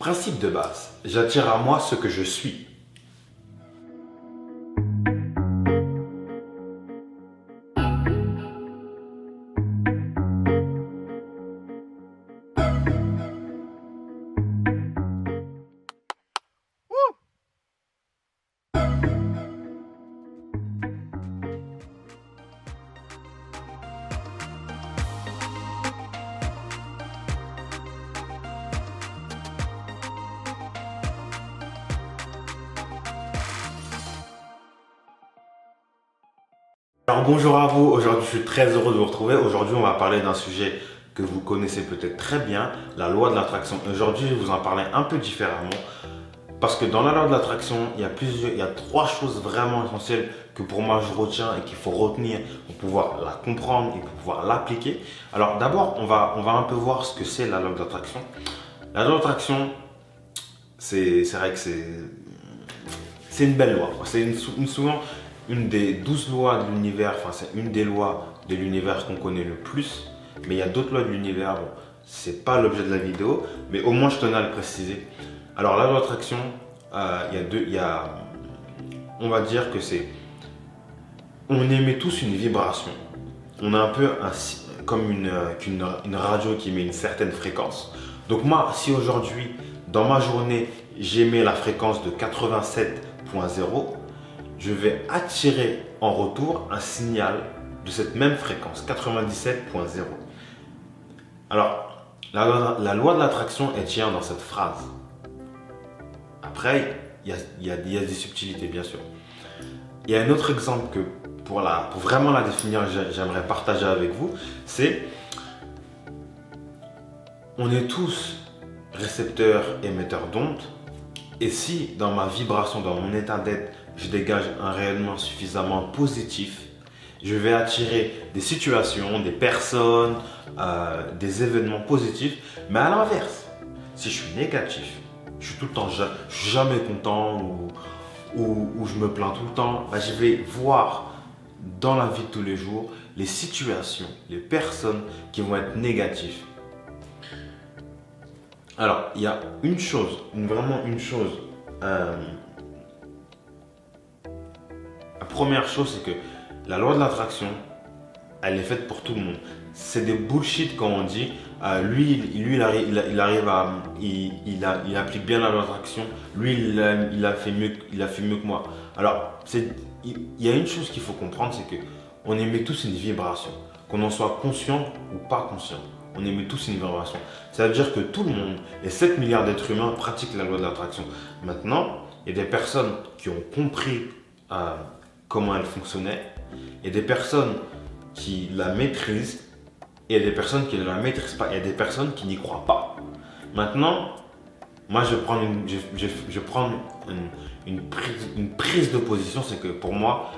Principe de base, j'attire à moi ce que je suis. Alors bonjour à vous, aujourd'hui je suis très heureux de vous retrouver. Aujourd'hui on va parler d'un sujet que vous connaissez peut-être très bien, la loi de l'attraction. Aujourd'hui je vais vous en parler un peu différemment parce que dans la loi de l'attraction, il y a trois choses vraiment essentielles que pour moi je retiens et qu'il faut retenir pour pouvoir la comprendre et pour pouvoir l'appliquer. Alors d'abord on va un peu voir ce que c'est la loi de l'attraction. La loi de l'attraction, c'est vrai que c'est une belle loi. C'est souvent une des 12 lois de l'univers, enfin c'est une des lois de l'univers qu'on connaît le plus, mais il y a d'autres lois de l'univers, bon, c'est pas l'objet de la vidéo, mais au moins je tenais à le préciser. Alors la loi d'attraction, on va dire que on émet tous une vibration. On a un peu comme une radio qui émet une certaine fréquence. Donc moi, si aujourd'hui, dans ma journée, j'émets la fréquence de 87.0, je vais attirer en retour un signal de cette même fréquence, 97.0. Alors, la loi de l'attraction, elle tient dans cette phrase. Après, il y a des subtilités, bien sûr. Il y a un autre exemple que, pour vraiment la définir, j'aimerais partager avec vous, c'est on est tous récepteurs, émetteurs d'ondes. Et si dans ma vibration, dans mon état d'être, je dégage un rayonnement suffisamment positif, je vais attirer des situations, des personnes, des événements positifs. Mais à l'inverse, si je suis négatif, je suis tout le temps, je suis jamais content ou je me plains tout le temps, bah, je vais voir dans la vie de tous les jours les situations, les personnes qui vont être négatives. Alors, il y a une chose, vraiment une chose. La première chose, c'est que la loi de l'attraction, elle est faite pour tout le monde. C'est des bullshit quand on dit, il applique bien la loi de l'attraction. Lui, il a fait mieux que moi. Alors, il y a une chose qu'il faut comprendre, c'est que on émet tous une vibration, qu'on en soit conscient ou pas conscient. On émet tous une vibration. Ça veut dire que tout le monde, les 7 milliards d'êtres humains, pratiquent la loi de l'attraction. Maintenant, il y a des personnes qui ont compris comment elle fonctionnait. Il y a des personnes qui la maîtrisent et il y a des personnes qui ne la maîtrisent pas. Il y a des personnes qui n'y croient pas. Maintenant, moi, je vais prendre une prise de position. C'est que pour moi,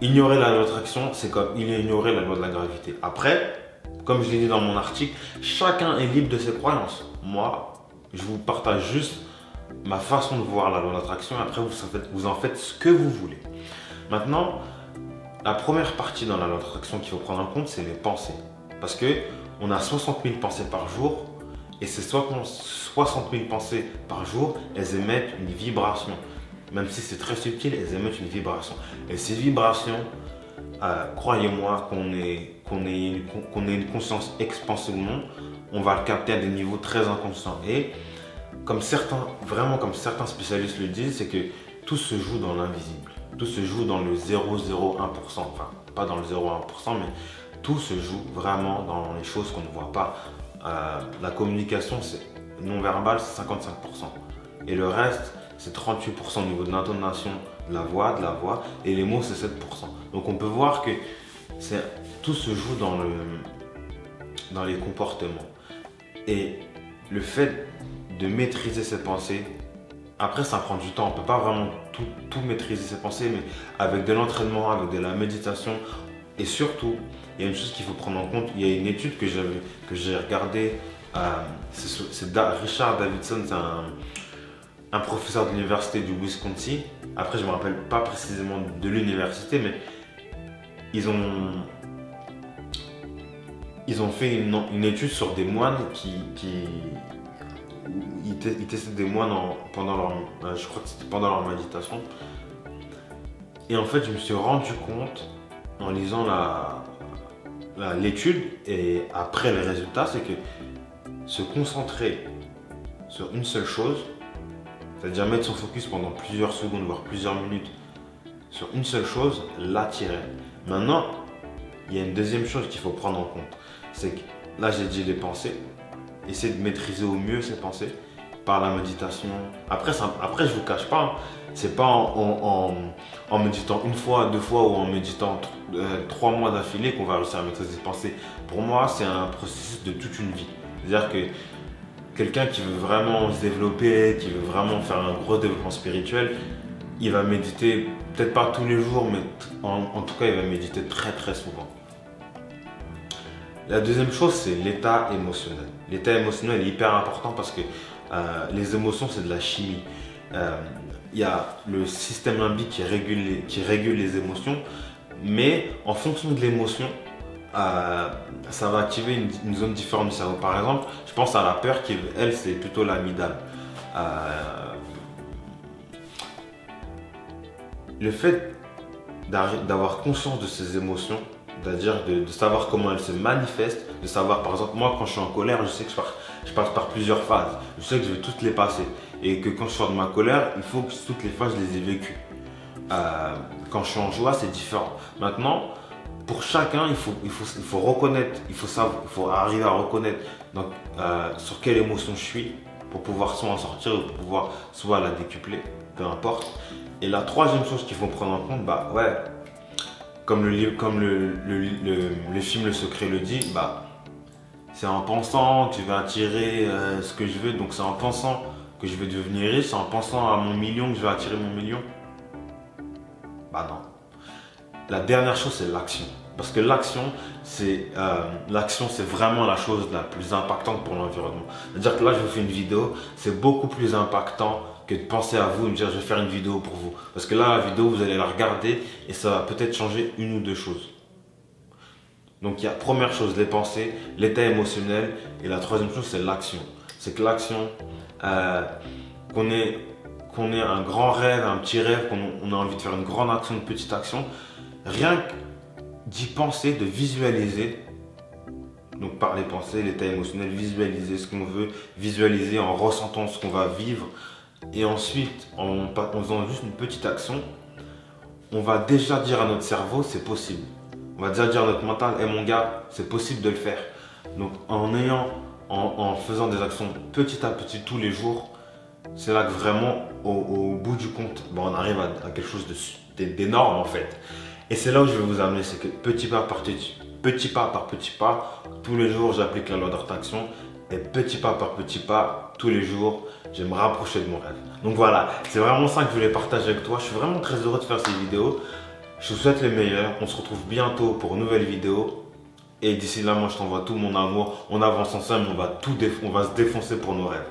ignorer la loi de l'attraction, c'est comme ignorer la loi de la gravité. Après, comme je l'ai dit dans mon article, chacun est libre de ses croyances. Moi, je vous partage juste ma façon de voir la loi de l'attraction. Après, vous en faites ce que vous voulez. Maintenant, la première partie dans la loi de l'attraction qu'il faut prendre en compte, c'est les pensées. Parce qu'on a 60 000 pensées par jour. Et ces 60 000 pensées par jour, elles émettent une vibration. Même si c'est très subtil, elles émettent une vibration. Et ces vibrations, croyez-moi, qu'on ait une conscience expansée ou non, on va le capter à des niveaux très inconscients. Et comme certains spécialistes le disent, c'est que tout se joue dans l'invisible. Tout se joue dans le 0,01%. Enfin, pas dans le 0,1%, mais tout se joue vraiment dans les choses qu'on ne voit pas. La communication, c'est non-verbal, c'est 55%. Et le reste, c'est 38% au niveau de l'intonation de la voix, et les mots, c'est 7%. Donc on peut voir que tout se joue dans les comportements. Et le fait de maîtriser ses pensées, après ça prend du temps, on ne peut pas vraiment tout maîtriser ses pensées, mais avec de l'entraînement, avec de la méditation, et surtout, il y a une chose qu'il faut prendre en compte, il y a une étude que j'ai regardée, c'est Richard Davidson, c'est un professeur de l'université du Wisconsin. Après, je ne me rappelle pas précisément de l'université, mais ils ont fait une étude sur des moines ils testaient des moines pendant leur, je crois que c'était pendant leur méditation. Et en fait, je me suis rendu compte en lisant l'étude et après les résultats, c'est que se concentrer sur une seule chose, c'est-à-dire mettre son focus pendant plusieurs secondes, voire plusieurs minutes sur une seule chose, l'attirer. Maintenant, il y a une deuxième chose qu'il faut prendre en compte. C'est que là, j'ai dit les pensées. Essayer de maîtriser au mieux ces pensées par la méditation. Après, je vous cache pas, hein, c'est pas en méditant une fois, deux fois ou en méditant 3 mois d'affilée qu'on va réussir à maîtriser ses pensées. Pour moi, c'est un processus de toute une vie. C'est-à-dire que quelqu'un qui veut vraiment se développer, qui veut vraiment faire un gros développement spirituel, il va méditer, peut-être pas tous les jours, mais en tout cas, il va méditer très très souvent. La deuxième chose, c'est l'état émotionnel. L'état émotionnel est hyper important parce que les émotions, c'est de la chimie. Il y a le système limbique qui régule les émotions, mais en fonction de l'émotion, ça va activer une zone différente du cerveau. Par exemple, je pense à la peur qui, elle, c'est plutôt l'amygdale. Le fait d'avoir conscience de ces émotions, c'est-à-dire de savoir comment elles se manifestent, de savoir, par exemple, moi quand je suis en colère, je sais que je passe par plusieurs phases. Je sais que je vais toutes les passer. Et que quand je sors de ma colère, il faut que toutes les phases, je les ai vécues. Quand je suis en joie, c'est différent. Maintenant, pour chacun, il faut reconnaître, il faut arriver à reconnaître donc, sur quelle émotion je suis pour pouvoir soit en sortir ou pour pouvoir soit la décupler, peu importe. Et la troisième chose qu'il faut prendre en compte, bah ouais, comme le film Le Secret le dit, bah c'est en pensant que je vais attirer ce que je veux, donc c'est en pensant que je vais devenir riche, c'est en pensant à mon million que je vais attirer mon million. Bah non. La dernière chose, c'est l'action. Parce que l'action, c'est vraiment la chose la plus impactante pour l'environnement. C'est-à-dire que là, je vous fais une vidéo, c'est beaucoup plus impactant que de penser à vous et me dire je vais faire une vidéo pour vous. Parce que là, la vidéo, vous allez la regarder et ça va peut-être changer une ou deux choses. Donc, il y a première chose, les pensées, l'état émotionnel et la troisième chose, c'est l'action. C'est que l'action, qu'on ait un grand rêve, un petit rêve, qu'on a envie de faire une grande action, une petite action, rien que d'y penser, de visualiser, donc par les pensées, l'état émotionnel, visualiser ce qu'on veut, visualiser en ressentant ce qu'on va vivre, et ensuite, en faisant juste une petite action, on va déjà dire à notre cerveau, c'est possible. On va déjà dire à notre mental, mon gars, c'est possible de le faire. Donc en faisant des actions petit à petit tous les jours, c'est là que vraiment, au bout du compte, on arrive à quelque chose d'énorme en fait. Et c'est là où je vais vous amener, c'est que petit pas par petit pas, tous les jours j'applique la loi d'attraction et petit pas par petit pas, tous les jours, je vais me rapprocher de mon rêve. Donc voilà, c'est vraiment ça que je voulais partager avec toi. Je suis vraiment très heureux de faire ces vidéos. Je vous souhaite le meilleur. On se retrouve bientôt pour une nouvelle vidéo. Et d'ici là, moi je t'envoie tout mon amour. On avance ensemble, on va se défoncer pour nos rêves.